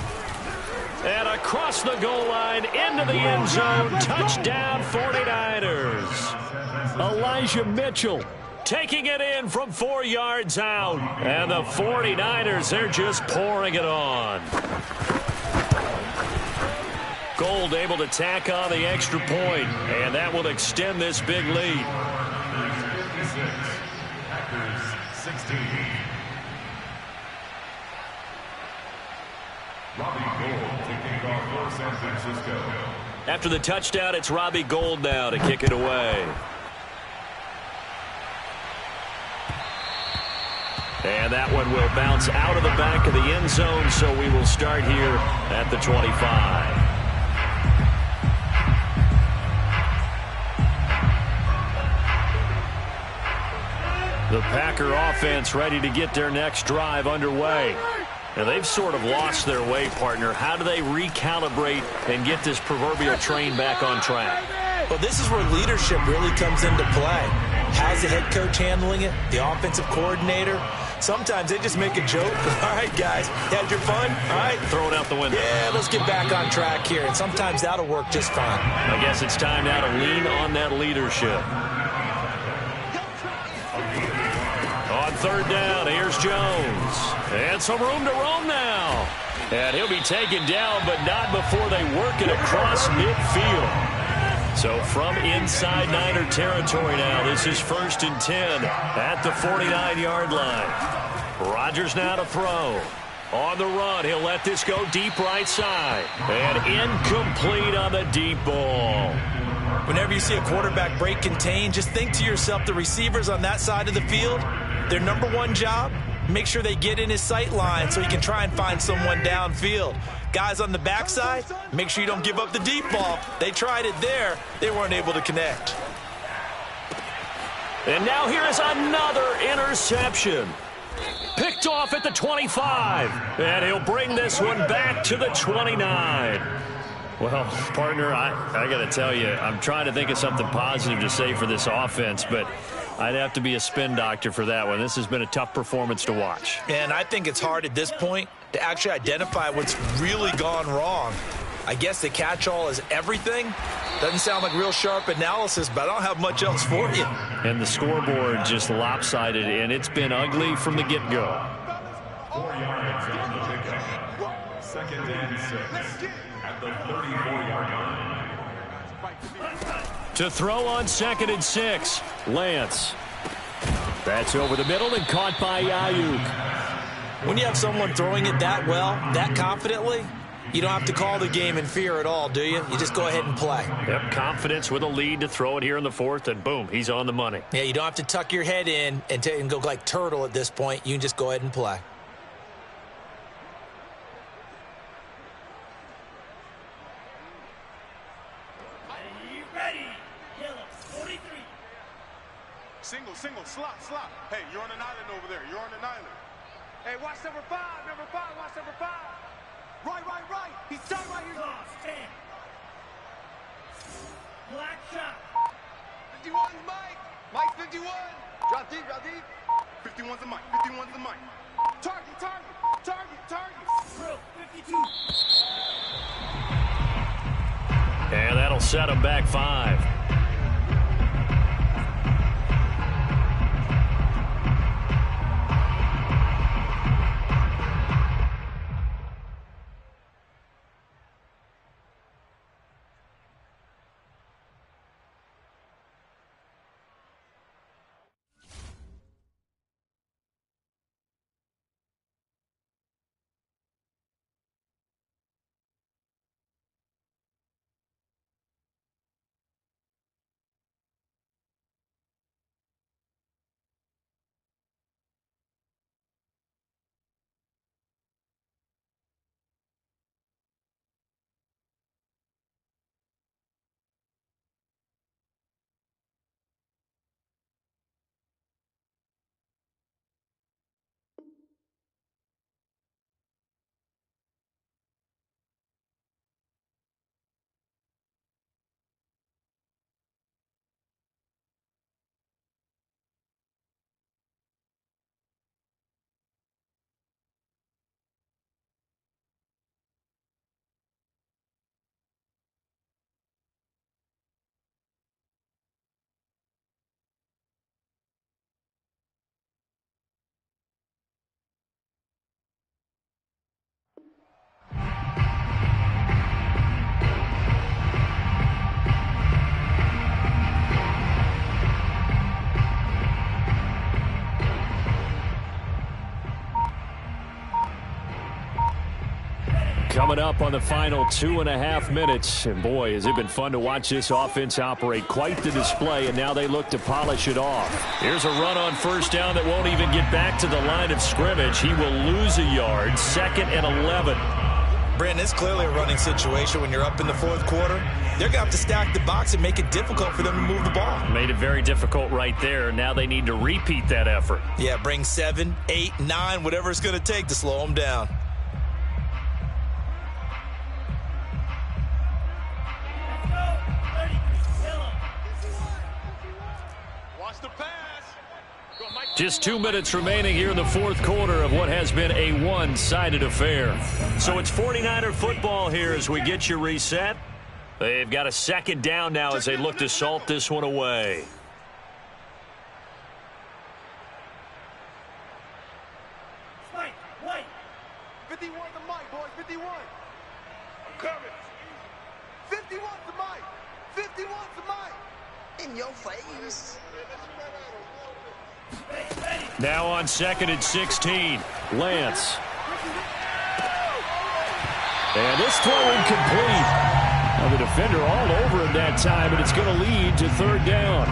And across the goal line, into the end zone. Touchdown, 49ers. Elijah Mitchell taking it in from 4 yards out. And the 49ers, they're just pouring it on. Gold able to tack on the extra point, and that will extend this big lead. Packers 16. Robbie Gould taking off for San Francisco. After the touchdown, it's Robbie Gould now to kick it away. And that one will bounce out of the back of the end zone, so we will start here at the 25. The Packer offense ready to get their next drive underway. And they've sort of lost their way, partner. How do they recalibrate and get this proverbial train back on track? Well, this is where leadership really comes into play. How's the head coach handling it? The offensive coordinator? Sometimes they just make a joke. All right, guys, had your fun? All right. Throw it out the window. Yeah, let's get back on track here. And sometimes that'll work just fine. I guess it's time now to lean on that leadership. On third down, here's Jones. And some room to roam now. And he'll be taken down, but not before they work it across midfield. So from inside Niner territory now, this is 1st and 10 at the 49-yard line. Rodgers now to throw. On the run, he'll let this go deep right side. And incomplete on the deep ball. Whenever you see a quarterback break contain, just think to yourself, the receivers on that side of the field, their number one job, make sure they get in his sight line so he can try and find someone downfield. Guys on the backside, make sure you don't give up the deep ball. They tried it there. They weren't able to connect. And now here is another interception. Picked off at the 25. And he'll bring this one back to the 29. Well, partner, I got to tell you, I'm trying to think of something positive to say for this offense, but I'd have to be a spin doctor for that one. This has been a tough performance to watch. And I think it's hard at this point to actually identify what's really gone wrong. I guess the catch-all is everything. Doesn't sound like real sharp analysis, but I don't have much else for you. And the scoreboard just lopsided, and it's been ugly from the get-go. 4 yards on the pickup. 2nd and 6 at the 34-yard line. To throw on 2nd and 6, Lance. That's over the middle and caught by Ayuk. When you have someone throwing it that well, that confidently, you don't have to call the game in fear at all, do you? You just go ahead and play. Yep, confidence with a lead to throw it here in the 4th, and boom, he's on the money. Yeah, you don't have to tuck your head in and go like turtle at this point. You can just go ahead and play. Single, slot. Hey, you're on an island over there. You're on an island. Hey, watch number 5. Watch number 5. Right. He's done right here. Stand. Black shot. 51's Mike. Mike 51. Drop deep. 51's the Mike. Target. Drill, 52. And that'll set him back 5. Coming up on the final 2.5 minutes. And boy, has it been fun to watch this offense operate. Quite the display, and now they look to polish it off. Here's a run on 1st down that won't even get back to the line of scrimmage. He will lose a yard. 2nd and 11. Brandon, it's clearly a running situation when you're up in the 4th quarter. They're going to have to stack the box and make it difficult for them to move the ball. Made it very difficult right there. Now they need to repeat that effort. Yeah, bring 7, 8, 9, whatever it's going to take to slow them down. Watch the pass. Just 2 minutes remaining here in the fourth quarter of what has been a one-sided affair. So it's 49er football here as we get you reset. They've got a second down now as they look to salt this one away. White. 51 to Mike, boys. 51. I'm coming. 51 to Mike. 51 to Mike. In your face. Now on 2nd and 16, Lance. And this throw incomplete. Now the defender all over him that time, and it's going to lead to 3rd down.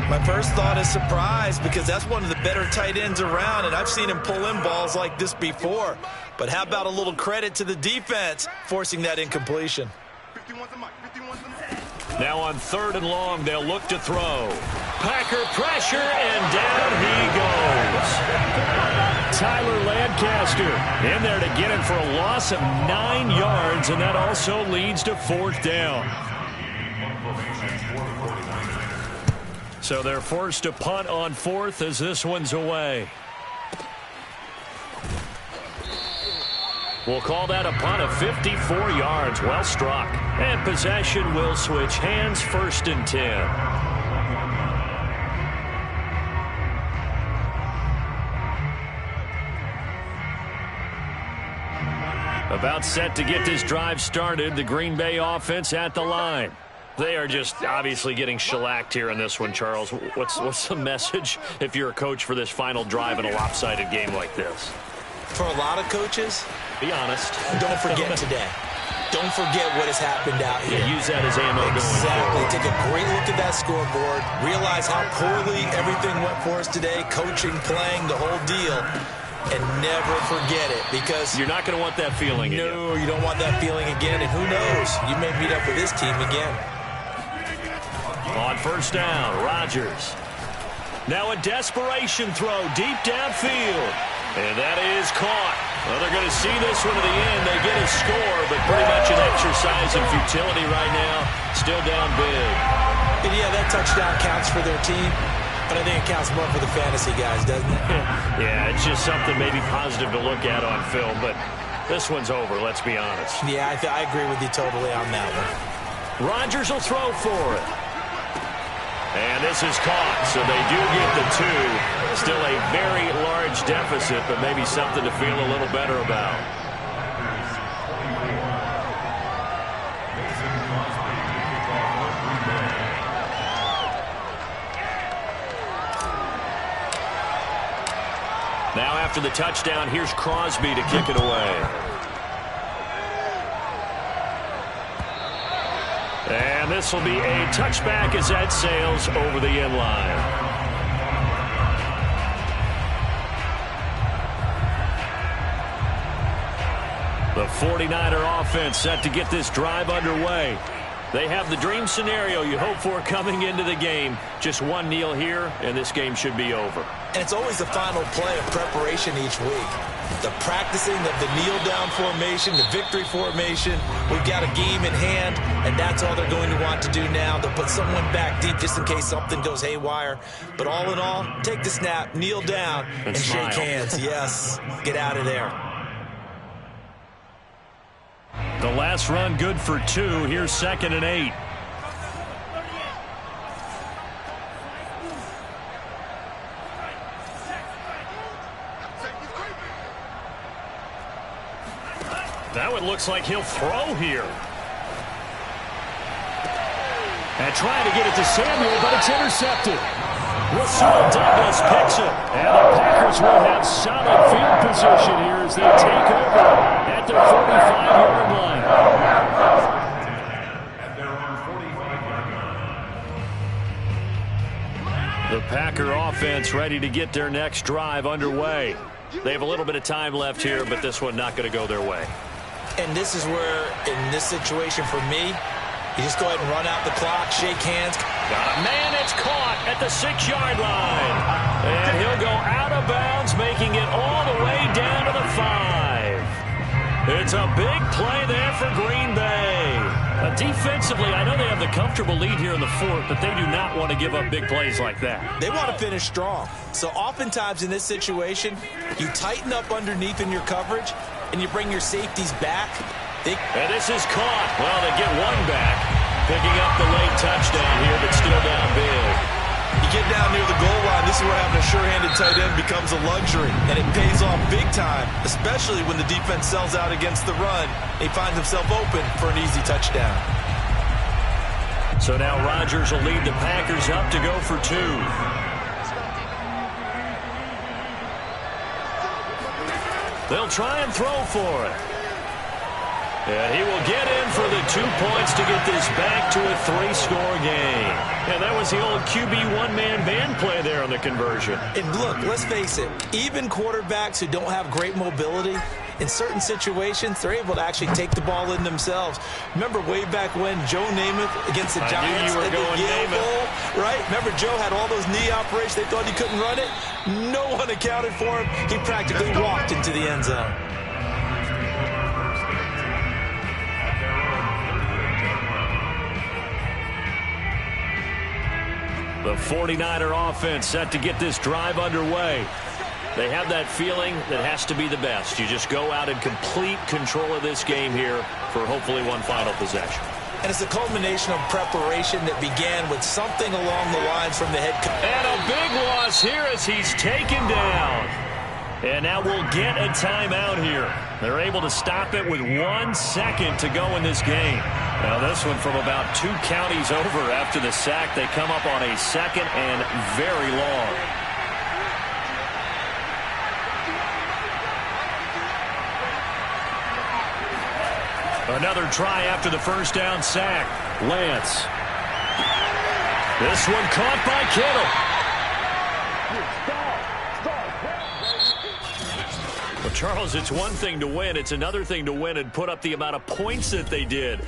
My first thought is surprise because that's one of the better tight ends around, and I've seen him pull in balls like this before. But how about a little credit to the defense forcing that incompletion? 51 to Mike. 51 to Mike. Now on 3rd and long, they'll look to throw. Packer pressure, and down he goes. Tyler Lancaster in there to get him for a loss of 9 yards, and that also leads to 4th down. So they're forced to punt on 4th as this one's away. We'll call that a punt of 54 yards. Well struck. And possession will switch hands, 1st and 10. About set to get this drive started. The Green Bay offense at the line. They are just obviously getting shellacked here in this one, Charles. What's the message if you're a coach for this final drive in a lopsided game like this? For a lot of coaches, be honest. Don't forget today. Don't forget what has happened out here. Yeah, use that as ammo going Exactly. forward. Take a great look at that scoreboard. Realize how poorly everything went for us today. Coaching, playing, the whole deal. And never forget it because you're not going to want that feeling again. No, you don't want that feeling again. And who knows? You may meet up with this team again. On 1st down, Rodgers. Now a desperation throw deep downfield. And that is caught. Well, they're going to see this one to the end. They get a score, but pretty much an exercise in futility right now. Still down big. And yeah, that touchdown counts for their team. But I think it counts more for the fantasy guys, doesn't it? Yeah, it's just something maybe positive to look at on film. But this one's over, let's be honest. Yeah, I agree with you totally on that one. Rodgers will throw for it. And this is caught, so they do get the 2. Still a very large deficit, but maybe something to feel a little better about. Now after the touchdown, here's Crosby to kick it away. And this will be a touchback as that sails over the end line. The 49er offense set to get this drive underway. They have the dream scenario you hope for coming into the game. Just one kneel here, and this game should be over. And it's always the final play of preparation each week. The practicing of the kneel-down formation, the victory formation. We've got a game in hand, and that's all they're going to want to do now. They'll put someone back deep just in case something goes haywire. But all in all, take the snap, kneel down, and shake hands. Yes, get out of there. The last run good for 2. Here's 2nd and 8. Now it looks like he'll throw here. And trying to get it to Samuel, but it's intercepted. Rasul Douglas picks it. And the Packers will have solid field position here as they take over at their 45-yard line. At their own 45-yard line. The Packer offense ready to get their next drive underway. They have a little bit of time left here, but this one not going to go their way. And this is where, in this situation for me, you just go ahead and run out the clock, shake hands. Got a man, it's caught at the 6-yard line. And he'll go out of bounds, making it all the way down to the 5. It's a big play there for Green Bay. Defensively, I know they have the comfortable lead here in the fourth, but they do not want to give up big plays like that. They want to finish strong. So oftentimes in this situation, you tighten up underneath in your coverage, and you bring your safeties back. And this is caught. Well, they get one back, picking up the late touchdown here, but still down big. You get down near the goal line, this is where having a sure-handed tight end becomes a luxury, and it pays off big time, especially when the defense sells out against the run. He finds himself open for an easy touchdown. So now Rodgers will lead the Packers up to go for two. They'll try and throw for it. And he will get in for the 2 points to get this back to a 3-score game. And that was the old QB one-man band play there on the conversion. And look, let's face it, even quarterbacks who don't have great mobility, in certain situations, they're able to actually take the ball in themselves. Remember way back when Joe Namath against the Giants at the Yale Bowl, right? Remember Joe had all those knee operations. They thought he couldn't run it. No one accounted for him. He practically walked into the end zone. The 49er offense set to get this drive underway. They have that feeling that has to be the best. You just go out in complete control of this game here for hopefully one final possession. And it's a culmination of preparation that began with something along the lines from the head coach. And a big loss here as he's taken down. And now we'll get a timeout here. They're able to stop it with 1 second to go in this game. Now this one from about 2 counties over after the sack. They come up on a second and very long. Another try after the first down sack. Lance. This one caught by Kittle. Well, Charles, it's one thing to win. It's another thing to win and put up the amount of points that they did.